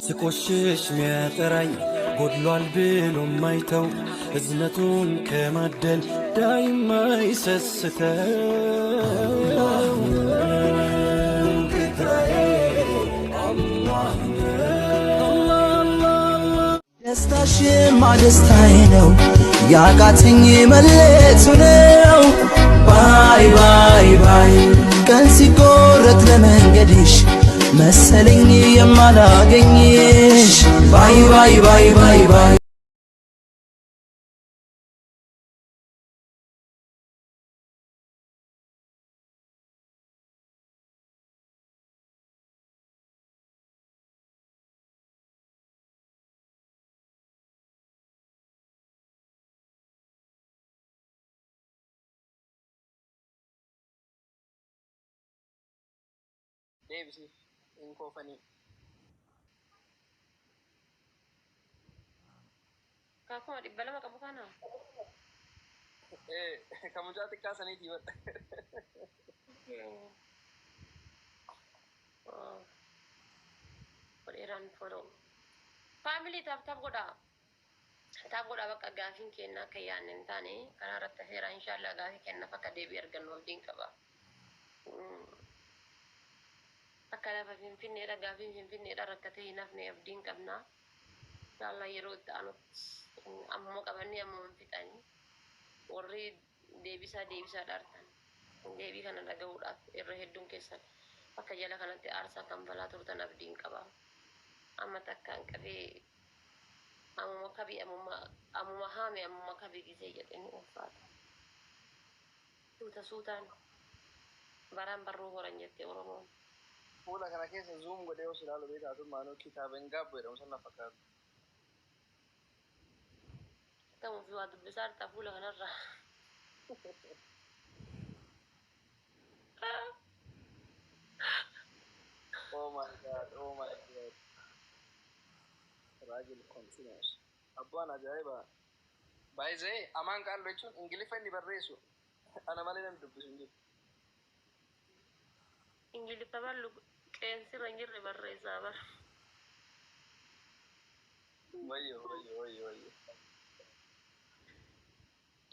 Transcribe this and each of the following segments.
ስቆሽሽ ሚያጠራኝ ጎድሏል ብሎ ማይተው እዝነቱን ከማደል ዳይማ ይሰስተው ደስታሽማ ደስታዬ ነው ያቃተኝ መለየቱ ነው። ባይ ባይ ባይ ቀን ሲቆረጥ ለመንገድሽ መሰለኝ የማላገኝሽ። ባይ ባይ ባይ ባይ ባይ deebisi hin koofanii. Kakuma dhibba lama qabu kana. Kan mucaa xiqqaa saniitii wadha. Godheeraan follow. Family taaf godha. Taaf godha bakka gaafiin kenna akka yaanne hin taane karaa irratti hafeera inshallah gaafii kennaaf akka deebii argannu abdiin qaba. Akka lafa Finfinneedha gaafiin Finfinneedha rakkatee hin hafne abdiin qabna. Inshallah yeroo itti aanutti ammoo qabannee ammoo hin fixanii warri deebisaa dhaartan deebii kana dhaga'uudhaaf irra hedduun keessan akka jala kanatti aarsaa kan balaa turtan abdiin qaba. Amma takkaan qabee ammuma kabii ammuma haame ammuma kabii gisee jedhanii ulfaata. Suutaan baraan barruu horan jettee Oromoon. Fuula kana keessa zoom godhee osoo ilaalu beekaatu maanoo kitaaba hin gaabbu jedhamu sana fakkaatu. Kamu fi waa dubbisaa hartaa fuula kanarraa. Oh my god, oh my god. Raajil continuous. Abbaan ajaa'iba. Baay'ee amaan qaallu jechuun Ingiliffa inni barreessu ana malee namni dubbisu hin jiru. Ingiliffa ballu qeensirra hin jirre barreessaa bara. Wayyo.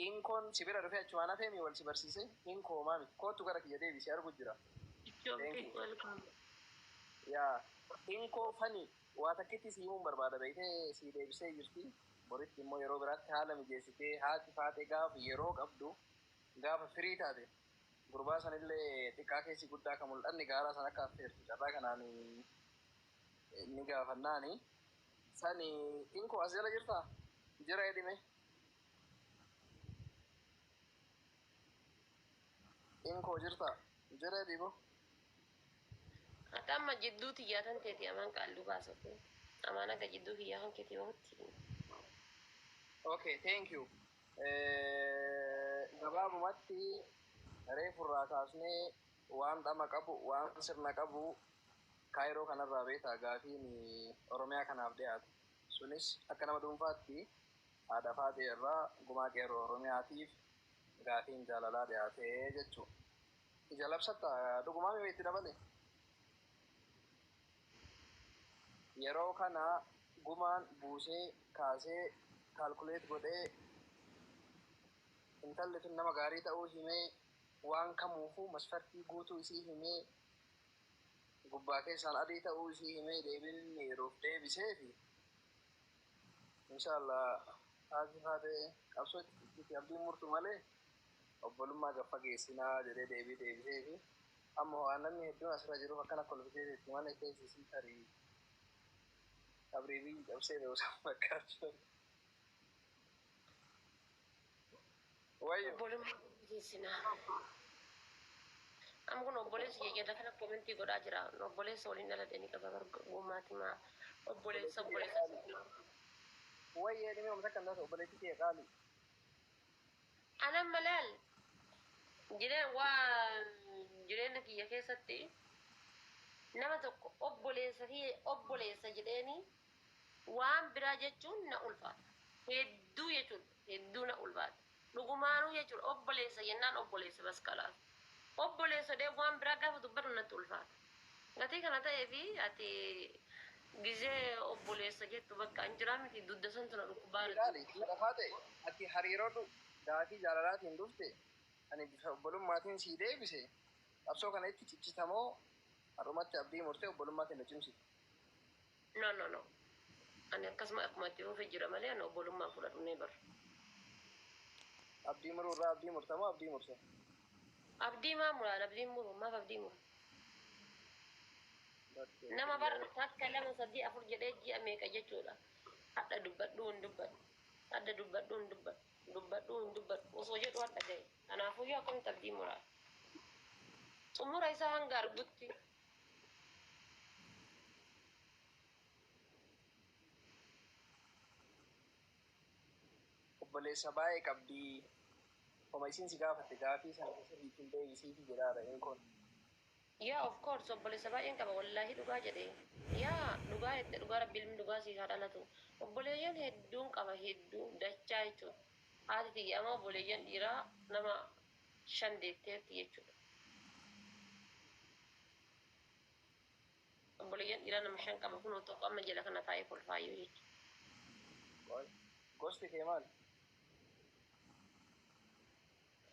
Inkoon si bira dhufee achumaan hafeemi wal si barsiise. Inkoo maami kootu gara kiyya deebisee argu jira. Yaa inkoo fani waa takkitti si himuun barbaada beektee si deebisee jirti. Boritti immoo yeroo biraatti haala mijeessitee haati faate gaafa yeroo qabdu gaafa firii taate gurbaa sanillee xiqqaa keessi guddaa kan mul'anni gaaraa san akka affeertu carraa kanaan ni gaafannaani. Sani inkoo as jala jirtaa? Jira edhime. Inkoo jirtaa? Jira edhibo. Atamma jidduu xiyyaatan teeti amaan qaalluu baasate. Amaan akka jidduu xiyyaatan keetii bahutti. Okay, thank you. Gabaabumatti reefurraa kaasnee waan dhama qabu, waan sirna qabu kaayiroo kanarraa beektaa gaafiin Oromiyaa kanaaf dhiyaate. Sunis akka nama dhuunfaatti haadha faatee irraa gumaa qeerroo Oromiyaatiif gaafiin jaalalaa dhiyaatee jechuudha. Ija labsatta dhugumaa mee itti dabale? Yeroo kana gumaan buusee kaasee kalkuleet godhee intalli tun nama gaarii ta'uu himee waan kamuufuu masfartii guutuu isii himee gubbaa keessaan adii ta'uu isii himee deebiin yeroof deebisee fi inshallah haati faatee qabsoo itti abdiin murtu malee obbolummaa gaffa geessinaa jedhee deebisee fi amma waan namni hedduun asirra jiruuf akkana kolfitee jetti malee keessisii tarii abriibii cabsee beeksisa fakkaatu. Wayyo. Obbolummaa geessinaa. Amma kun obboleessi jechuudha kana komentii godhaa jira. Obboleessa waliin dhalatanii qaba gummaati maa obboleessa. Wayye dhimma uummata kan taate obboleessi kee qaali. Anan malaal jireenya kiyya keessatti nama tokko obboleessa jedheeni waan biraa jechuun na ulfaata. Hedduu jechuudha. Hedduu na ulfaata. Dhugumaanuu jechuudha obboleessa jennaan obboleessa baskalaaf. Obboleessa dee waan biraa gaafa dubbatu natti ulfaata. Gatii kana ta'ee fi ati gizee obboleessa jettu bakka hin jiraa miti dudda san tuna dhukkubaa ilaali lafaa ta'e ati hariiroo gaafii jaalalaatiin dhufte ani bifa obbolummaatiin sii deebise qabsoo kana itti ciccitamoo har'umatti abdii murtee obbolummaatiin na cimsite. No. Ani akkasuma akkuma itti fufe jira malee ani obbolummaa fudhadhu nee bara. Abdii muruu irraa abdii murtamoo abdii murte? Abdii maa muraan abdiin muru maaf abdii muru? Nama bara takka lama sadii afur jedhee ji'a meeqa jechuudha. Hadda dubbadhu hin dubbadhu. Hadda dubbadhu hin dubbadhu. Dubbadhu hin dubbadhu. Osoo jedhu hadda ga'e. Kanaafuu akkamitti abdii muraa? Xumura isaa hanga argutti. Obboleessa baay'ee qabdii. Homa isiin si gaafatte gaafii sana sirriitiin deebisiifi jedhaadha inni kun. Yaa of course obboleessa baay'een qaba wallaahi dhugaa jedhee. Yaa dhugaa jette dhugaa rabbiin dhugaa siisaa dhalatu. Obboleeyyan hedduun qaba hedduu dachaa jechuudha. Haati xiyyaa amma obboleeyyan dhiiraa nama 5 deetteetti jechuudha. Obboleeyyan dhiiraa nama 5 qaba kunoo tokko amma jala kana taa'ee kolfaayyuu jechuudha. Gosti kee maali?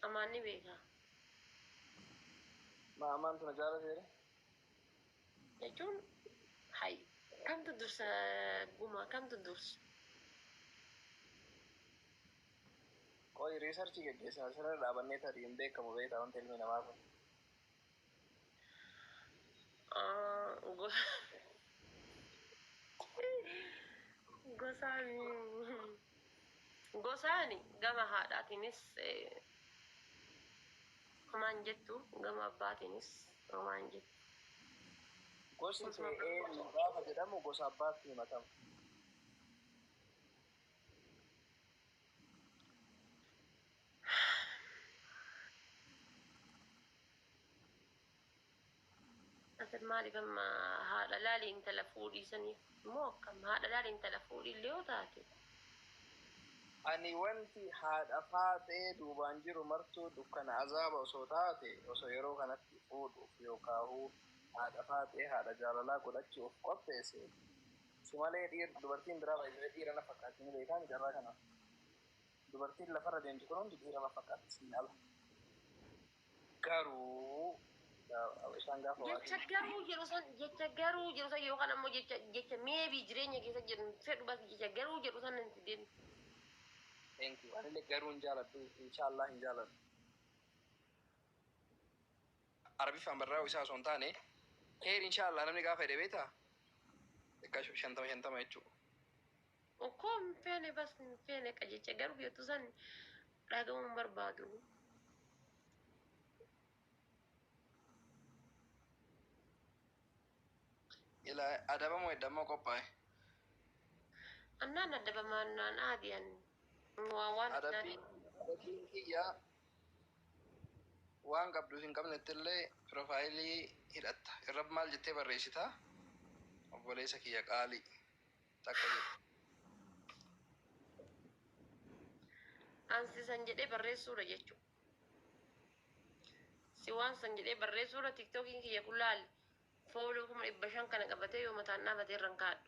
Amaan ni beeka. Amaan tuna jaalateera? Jechuun hay kamtu dursa guma kamtu dursa? Qoy riisarchii geggeessaa asirra dhaabannee tarii hin beekamu beektaa wanta ilmi namaa kun. Gosaani gama haadhaatiinis homaan jettu gama abbaatiinis homaan jettu. Gosti kee gaafa jedhamu gosa abbaatti himatamu. Asir maaliif amma haadha laaliin intala fuudhiisaniif moo akkam haadha laaliin intala fuudhiillee yoo taate? Ani wanti haadha faatee duubaan jiru martuu dukkana azaaba osoo taate osoo yeroo kanatti fuudhuuf yookaan haadha faatee haadha jaalalaa godhachuuf qopheesse. Si malee dubartiin biraa baay'ee dhiira na fakkaatti ni beekaa jarraa kana. Dubartiin lafarra deemtu kun hundi dhiira na fakkaatti siin ala. Garuu isaan gaafa waa. Jecha garuu jedhu san yookaan ammoo jecha meebii jireenya keessa jedhu fedhu bas jecha garuu jedhu san nanti deemu. Thank you. Ani garuu hin jaaladhu. Inshallah hin jaaladhu. Arabiffaan barraa'u isaa osoo hin taane heer inshallah namni gaafa jedhe beektaa? Xiqqaa 50 jechuudha. Okkoo hin feene bas hin feene jecha garuu jettu san dhagahuun hin barbaadu. Ila adabamoo eddamoo qophaa'e? Annaan adabamaan naan aadiyan. Waan Adabiin kiyyaa waan qabdu hin qabnettillee piroofaayilii hidhatta. Irra maal jettee barreessitaa? Obboleessa kiyya qaalii takka jedhu. Ansi san jedhee barreessuudha jechuudha. Si waan san jedhee barreessuudha tiktookiin kiyya kun laali. Fooloo 500 kana qabatee yoo mataan dhaabatee irraan kaadhu.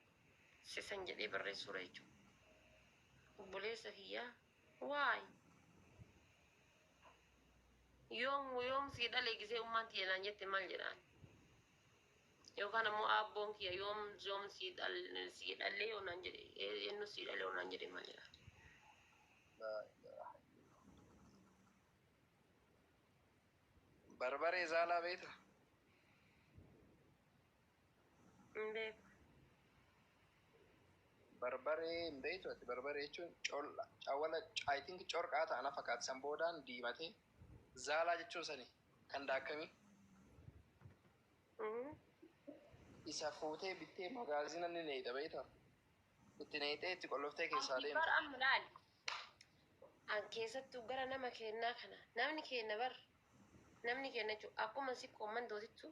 Si san jedhee barreessuudha jechuudha. Obboleessa kiyyaa waay yoom si dhalee gisee ummaan tiyanaan jette maal jedhaan yookaan ammoo abboon kiyya yoom si dhalee yoonaan jedhe yennu si dhalee yoonaan jedhe maal jedhaan. Barbaree zaalaa beekta? Hin beeku. Barbaree hin beektu ati barbaree jechuun cawwala I think corqaa ta'ana fakkaata san boodaan diimatee zaalaa jechuun sani kan daakkamii isa fuutee bittee magaazina ni neeyita beekta? Itti neeyitee itti qolloftee keessaa deemta. Bar amma laali. An keessattuu gara nama kennaa kana namni kenna jechuun akkuma si qoomman dootittu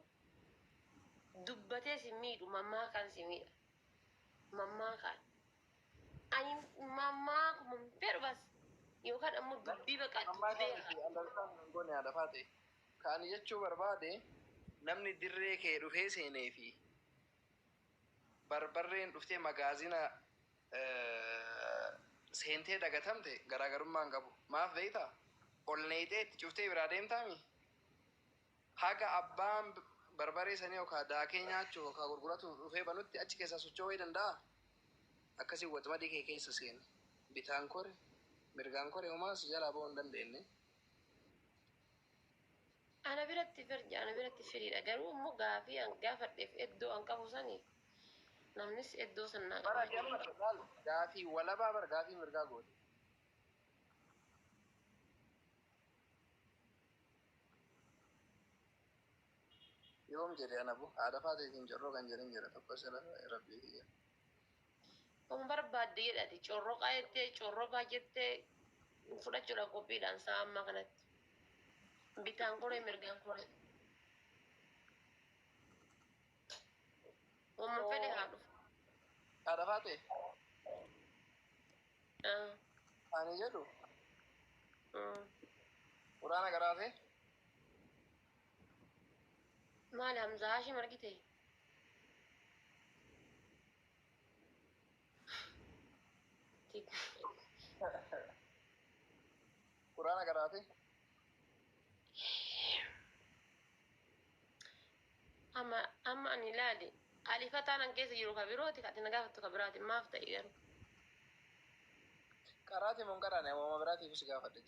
dubbatee si miidhu mammaa kan si miidha. Mammaa kan. Ani mammaa kun fedhu bas yookaan ammoo dubbii baqaatu beeka. Kan jechuu barbaade namni dirree kee dhufee seenee fi barbarreen dhuftee magaazina seentee dagatamte garaagarummaa hin qabu. Maaf beektaa? Ol neexee itti cuftee biraa deemtaami. Haga abbaan barbaree sanii yookaan daakee nyaachuu yookaan gurguratu dhufee banutti achi keessaa socho'uu danda'a. Akkasii waxmadii kee keessa seene. Bitaan kore, mirgaan kore homaas jalaa ba'uu hin dandeenye. Ana biratti firiidha. Garuu immoo gaafadheef iddoo an qabu sanii namnis iddoo sannaa qaba. Gaafii walabaa bar gaafii mirgaa goote. Yoom jedhe anabu haadha faateetiin corroo kan jedhan jedha tokko sira rabbii kiyya. Kun barbaadde jedhati corroqaa jettee corroqaa jettee fudhachuudhaaf qophiidhaan sa'a ammaa kanatti. Bitaan koree mirgaan koree. Wamma fedhe haa dhufu. Haadha faatee? Ani jedhu? Quraana garaate? Maali Hamzaa Hashim argite? Quraana garaate? Amma ani ilaali. Alifataan an keessa jiru ka birooti kati na gaafattu ka biraati maaf ta'e garuu. Qaraati mun qaraane amma biraatiif si gaafadhe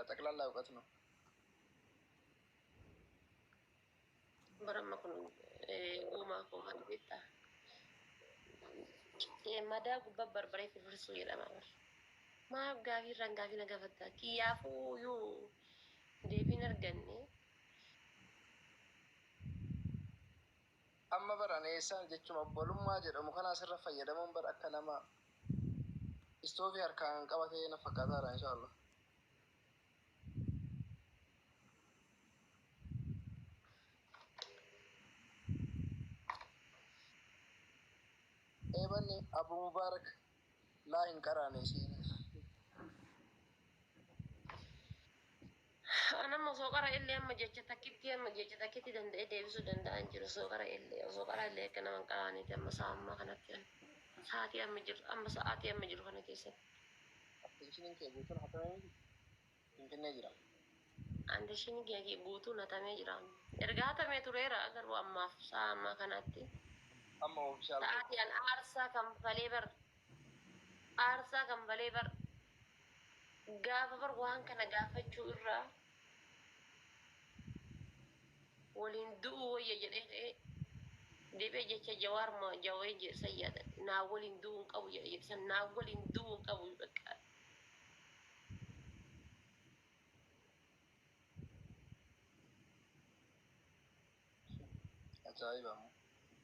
xaqlallaa eewwatu no. Baramma kun uumaa koo kan beektaa. Madaa gubbaa barbaree firfirsuu jedhama. Maaf gaafii irraan gaafii na gaafatta. Kiyyaafuu yoo deebiin arganne. Amma baran eessaan jechuun obbolummaa jedhamu kana asirra fayyadamuun bara akka nama istoofii harkaan qabatee na fakkaataadha inshaallah. Eebanni Abu Mubaarak laa hin qaraane isheen. Anamma osoo qara illee amma jecha takkitti danda'ee deebisuu danda'an jiru osoo qara illee akka nama hin qaraaniiti amma sa'a ammaa kanatti sa'aatii amma jiru kana keessatti. Attenshiniin kee guutuun hatamee miti? Finfinnee jira. Attenshiniin kee guutuun hatamee jira. Erga hatamee tureera garuu ammaaf sa'a ammaa kanatti. Amma oomishaal. Sa'aatii an aarsaa kan balee bar gaafa bar waan kana gaafachuu irraa waliin du'uu wayya jedhee ta'ee deebi'ee jecha jawee sayyaadha. Naa waliin du'uu hin qabu jedhe jedhisan naa waliin du'uu hin qabu bakka. Ajaa'iba!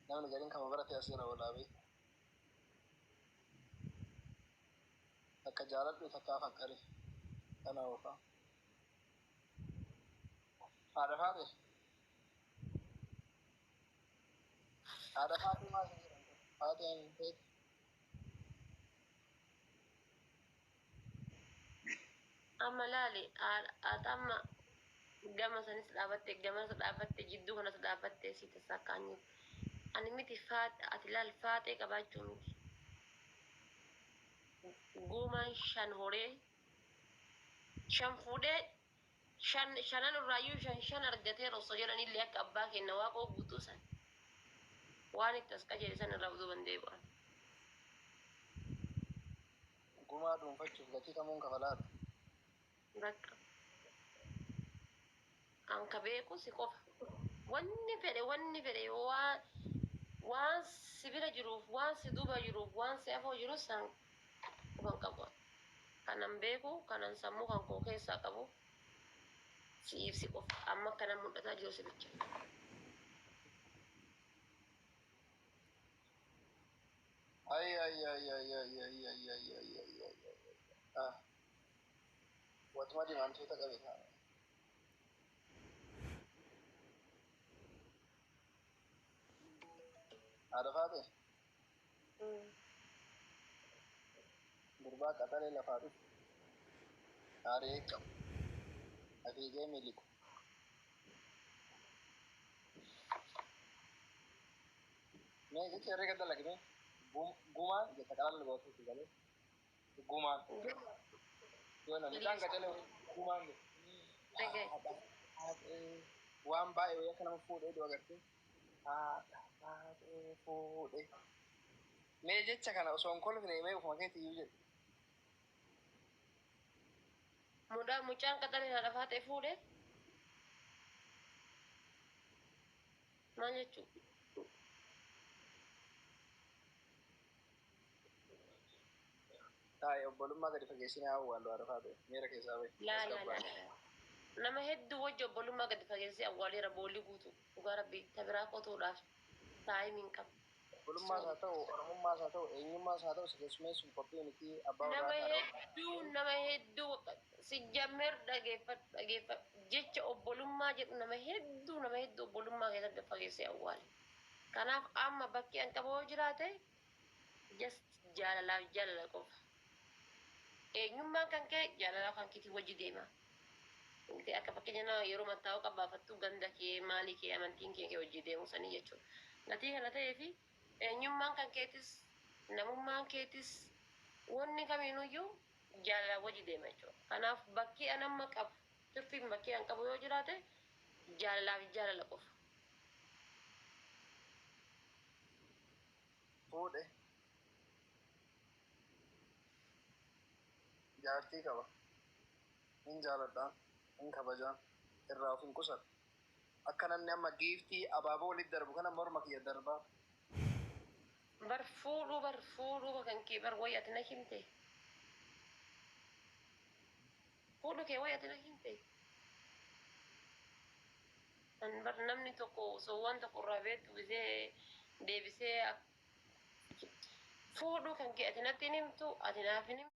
Namni gariin kama barate asirra oolaa akka jaaladhu takkaa fakkare kana oofaa. Haadha faate? Haadha faate maal jedhamte? Faateen feeti? Amma laali amma gama sanis dhaabatte jidduu kanas dhaabatte si tasakkaanyi. Ani miti ati laal faatee qabaachuu miti. Guumaan shan horee shan fuudhee shanan irraayyuu shan argatee osoo jedhanillee akka abbaa kenna waaqoo guutuu san waan itti as qajeelsan irraa butuu bandee bu'an. Gumaa dhuunfachuuf gatii kamuun kafalaadha. Bakka an ka beeku si qofa. Wanni fedhe waan si bira jiruuf waan si duuba jiruuf waan si afoo jiru san qofan qabu. Kanan beeku kanan sammuu kan koo keessaa qabu siif si qofa amma kanan mul'ataa jiru si bicha. Watuma diimamtoota qabe ta'a. Haadha faate? Gurbaa qaxalee lafaa dhufu. Aaree qabu. Afiigee miliqu. मैं किसी अरे कहता लग में गुमान जैसा कलर बहुत ही चले गुमान जो ना मिटांग का चले गुमान Dege. waan baay'ee wayyaa kana fuudhee duu agartee haadha fuudhee mee jecha kana osoo hin kolfine mee ufuma keetti iyyuu jedhe Muda mucaan qaxanii haadha faatee fuudhe. Maal jechuudha? taa'ee obbolummaa gadi fageessinee awwaallu haadha faate miira keessaa bahe Laa. Nama hedduu wajji obbolummaa gadi fageessee awwaaleera boolii guutuu dhugaa rabbii tabiraa qotuudhaaf taa'imiin qaba. obbolummaas haa ta'u oromummaas haa ta'u eenyummaas haa ta'u si keessummeessuun qophii miti abbaa warraa Nama hedduu sijjammer dhageeffadhu jecha obbolummaa jedhu nama hedduu obbolummaa keessatti fageessee awwaale. Kanaaf amma bakki an qaboo jiraate just jaalalaaf jaalala qofa. Eenyummaan kan kee jaalalaaf kan kiti wajji deema. Inti akka fakkeenya yeroo mattaa'uu qabaafattu ganda kee maalii kee amantiin kee wajji deemu sanii jechuudha. Gatii kana ta'eefi eenyummaan kan keetis namummaan keetis wanni kamiinuyyuu jaalala wajji deema jechuudha. Kanaaf bakki an amma qabu turfiin bakki an qabu yoo jiraate jaalalaaf jaalala qofa. fuudhe jaartii qaba hin jaaladhaan hin kabajaan irraa of hin qusan akka namni amma giiftii abaaboo walitti darbu kana morma kiyya darbaa Bar fuudhuu kan kee bar wayyaati na himte. Fuudhu kee wayyaati na himte. An bar namni tokko osoo waan tokko irraa beektu deebisee fuudhuu kan kee ati natti hin himtu ati naaf hin himtu.